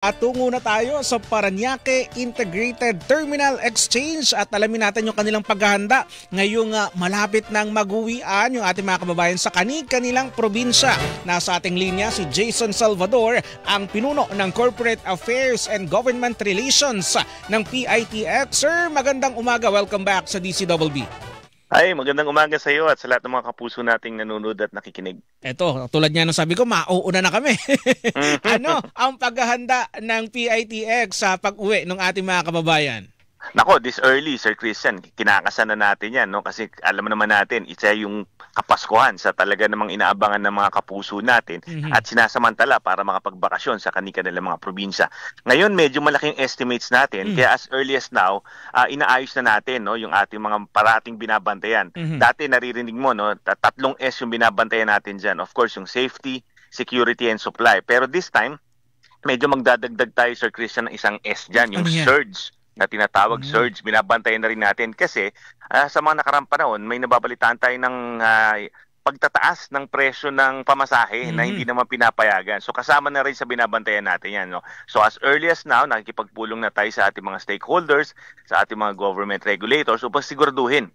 At tungo na tayo sa Parañaque Integrated Terminal Exchange at alamin natin yung kanilang paghahanda ngayong malapit nang mag-uwian yung ating mga kababayan sa kanilang probinsya. Nasa ating linya si Jason Salvador, ang pinuno ng Corporate Affairs and Government Relations ng PITX. Sir, magandang umaga. Welcome back sa DCWB. Ay, magandang umaga sa iyo at sa lahat ng mga kapuso nating nanonood at nakikinig. Eto, tulad nga nung sabi ko, mauuna na kami. Ano ang paghahanda ng PITX sa pag-uwi ng ating mga kababayan? Nako, this early, Sir Christian, kinakasan na natin yan, no? Kasi alam naman natin, isa yung Kapaskuhan sa talaga namang inaabangan ng mga kapuso natin at sinasamantala para makapagbakasyon sa kanilang mga probinsya. Ngayon, medyo malaking estimates natin, kaya as early as now, inaayos na natin, no, yung ating mga parating binabantayan. Dati naririnig mo, no, tatlong S yung binabantayan natin dyan. Of course, yung safety, security, and supply. Pero this time, medyo magdadagdag tayo, Sir Christian, ng isang S dyan, yung surge na tinatawag surge. Binabantayan na rin natin kasi sa mga nakaraang panahon may nababalitaan tayo ng pagtataas ng presyo ng pamasahe na hindi naman pinapayagan. So kasama na rin sa binabantayan natin yan. No? So as early as now, nakikipagpulong na tayo sa ating mga stakeholders, sa ating mga government regulators upang siguraduhin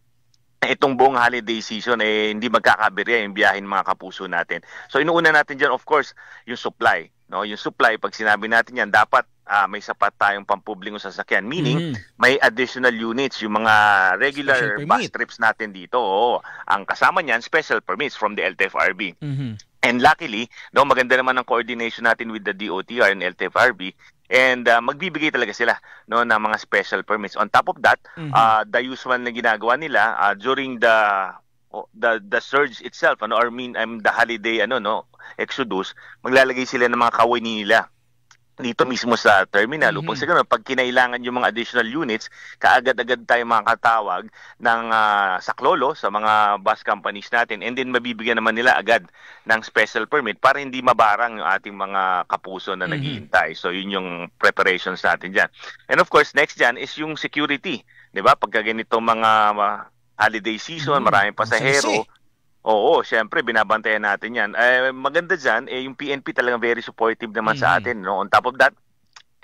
itong buong holiday season hindi magkakabirya yung biyahin mga kapuso natin. So inuuna natin dyan, of course, yung supply. No, yung supply, pag sinabi natin yan, dapat may sapat tayong pampublikong sasakyan. Meaning, may additional units, yung mga regular bus trips natin dito. Oo, ang kasama niyan, special permits from the LTFRB. And luckily, no, maganda naman ang coordination natin with the DOTR and LTFRB. And magbibigay talaga sila, no, ng mga special permits. On top of that, the usual na ginagawa nila during the surge itself, or the holiday exodus, maglalagay sila ng mga kawani nila dito mismo sa terminal upang sa ganun, pag kinailangan yung mga additional units, kaagad-agad tayo makakatawag ng saklolo sa mga bus companies natin, and then mabibigyan naman nila agad ng special permit para hindi mabarang yung ating mga kapuso na naghihintay. So yun yung preparations natin dyan. And of course, next dyan is yung security. Diba? Pagka ganito mga holiday season, maraming pasahero, oo, syempre, binabantayan natin yan. Maganda dyan, yung PNP talagang very supportive naman sa atin. No? On top of that,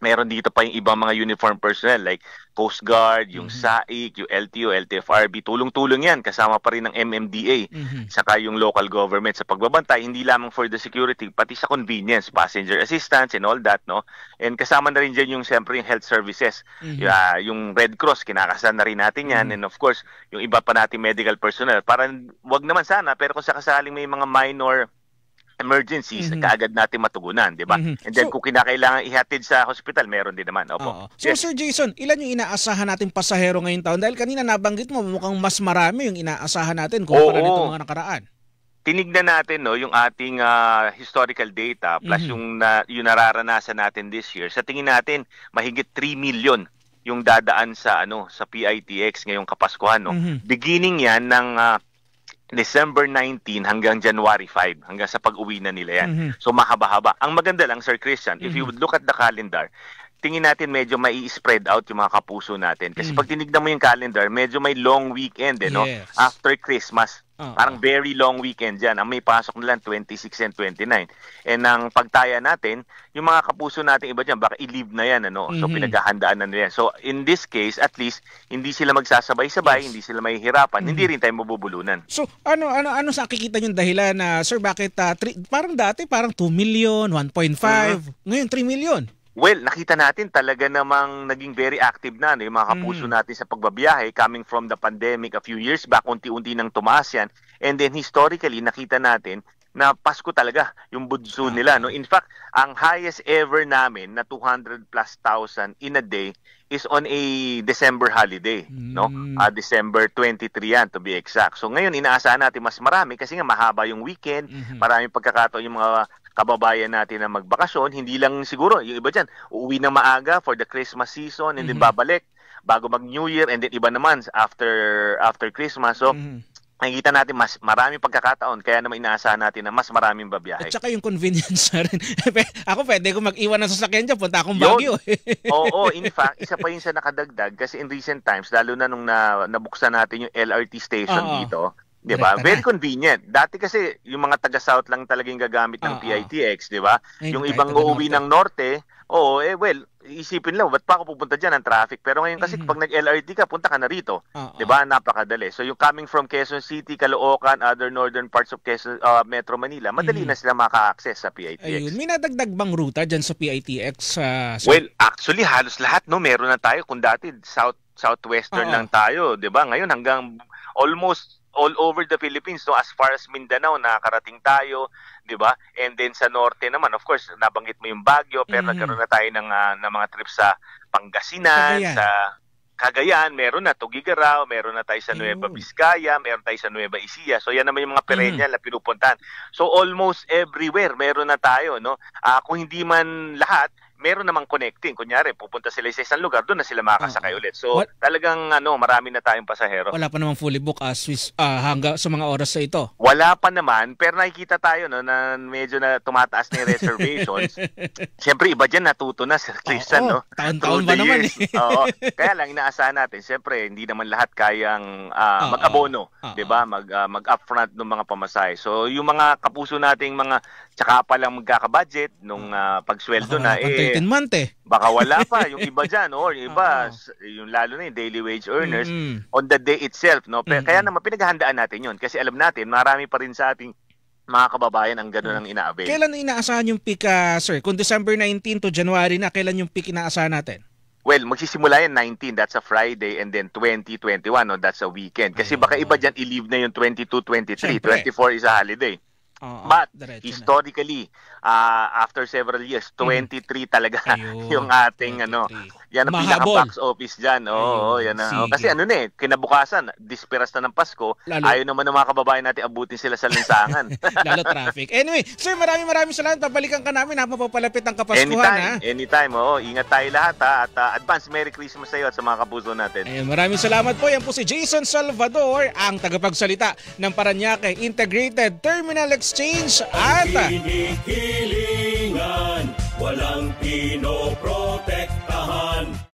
meron dito pa yung ibang mga uniform personnel like Coast Guard, yung SAIC, yung LTO, LTFRB. Tulong-tulong yan, kasama pa rin ng MMDA, saka yung local government sa pagbabantay, hindi lamang for the security, pati sa convenience, passenger assistance and all that. No? And kasama na rin dyan yung, siyempre, yung health services. Yung Red Cross, kinakasan na rin natin yan. And of course, yung iba pa nating medical personnel. Parang wag naman sana, pero kung sakasaling may mga minor emergencies, kaagad natin matugunan, di ba? And then kung kinakailangan ihatid sa hospital, meron din naman. Opo. So Sir Jason, ilan yung inaasahan nating pasahero ngayong taon? Dahil kanina nabanggit mo, mukhang mas marami yung inaasahan natin kumpara nito mga nakaraan. Tinignan natin, no, yung ating historical data plus yung nararanasan natin this year. Sa tingin natin, mahigit 3 million yung dadaan sa sa PITX ngayong Kapaskuhan, no. Beginning yan ng December 19 hanggang January 5, hanggang sa pag-uwi na nila yan. So mahaba-haba. Ang maganda lang, Sir Christian, if you would look at the calendar, tingin natin medyo mai-spread out yung mga kapuso natin. Kasi pag tinignan mo yung calendar, medyo may long weekend, no? After Christmas. Parang very long weekend dyan. Ang may pasok nila 26 and 29. And ang pagtaya natin, yung mga kapuso natin iba dyan, baka i-leave na yan, ano? So pinaghahandaan na nila. So in this case, at least, hindi sila magsasabay-sabay, hindi sila mahihirapan, hindi rin tayo mabubulunan. So ano sa nakikita yung dahilan na, sir, bakit parang dati parang 2 million, 1.5, ngayon 3 million? Well, nakita natin talaga namang naging very active na yung mga kapuso natin sa pagbabiyahe coming from the pandemic a few years back, unti-unti nang tumaas yan. And then historically, nakita natin na Pasko talaga yung budso nila. No? In fact, ang highest ever namin na 200+ thousand in a day is on a December holiday. No? December 23 yan to be exact. So ngayon, inaasahan natin mas marami kasi nga mahaba yung weekend, maraming pagkakataon yung mga kababayan natin na magbakasyon, hindi lang siguro, yung iba dyan, uuwi na maaga for the Christmas season and then babalik bago mag-New Year and then iba naman after Christmas. So, nakikita natin mas maraming pagkakataon kaya naman inaasahan natin na mas maraming babiyahe. At saka yung convenience na rin. Ako pwede ko mag-iwan ng sasakyan dyan, punta akong Baguio. Oo, in fact, isa pa yun sa nakadagdag kasi in recent times, lalo na nung nabuksan natin yung LRT station dito, di ba? Very convenient. Dati kasi yung mga taga-south lang talagang gagamit ng PITX, di ba? Yung ibang uuwi ng norte, Oo, well, isipin lang, ba't pa ako pupunta dyan ang traffic? Pero ngayon kasi pag nag-LRT ka, punta ka na rito. Diba? Napakadali. So yung coming from Quezon City, Caloocan, other northern parts of Quezon, Metro Manila, madali na sila maka-access sa PITX. Ayun. May nadagdag bang ruta dyan sa PITX? Well, actually, halos lahat, no? Meron na tayo. Kung dati, southwestern lang tayo, diba? Ngayon hanggang almost all over the Philippines, no, as far as Mindanao nakarating tayo, 'di ba? And then sa norte naman, of course, nabanggit mo yung Baguio, pero nagkaroon na tayo ng mga trips sa Pangasinan, sa Cagayan, meron na Tugigaraw, meron na tayo sa Nueva Vizcaya, meron tayo sa Nueva Ecija. So yan naman yung mga perennial na pinupuntahan. So almost everywhere meron na tayo, no? Kung hindi man lahat, meron namang connecting. Kunyari, pupunta sila sa isang lugar, doon na sila makakasakay ulit. So, talagang marami na tayong pasahero. Wala pa namang fully book hanggang sa mga oras sa ito? Wala pa naman, pero nakikita tayo na medyo na tumataas na yung reservations. Siyempre, iba dyan natuto na, Sir Christian. No? Taon-taon ba naman eh. Oo. Kaya lang, inaasahan natin, siyempre, hindi naman lahat kayang mag-abono, diba? Mag-upfront ng mga pamasahe. So, yung mga kapuso nating mga tsaka pa lang magkakabudget nung pagsweldo na, baka wala pa yung iba dyan, or yung iba, yung lalo na yung daily wage earners, on the day itself, no? Kaya naman pinaghahandaan natin yun kasi alam natin, marami pa rin sa ating mga kababayan ang gano'n ang ina-avail. Kailan inaasahan yung peak, sir? Kung December 19 to January na, kailan yung peak inaasahan natin? Well, magsisimula yan 19, that's a Friday, and then 20, 21, no, that's a weekend. Kasi baka iba dyan i-leave na yung 22, 23, Siyempre. 24 is a holiday. But historically, after several years, 23 talaga yung ating 23. Yan ang pinaka-box office dyan. Yan na. Kasi kinabukasan, disperas na ng Pasko, ayaw naman ng mga kababayan natin abutin sila sa lansangan. Lalo traffic. Anyway, sir, maraming salamat. Babalikan ka namin, mapapalapit ang Kapaskuhan. Anytime. Ingat tayo lahat, at advance Merry Christmas sa iyo at sa mga kapuso natin. Maraming salamat po. Yan po si Jason Salvador, ang tagapagsalita ng Parañaque Integrated Terminal Exchange at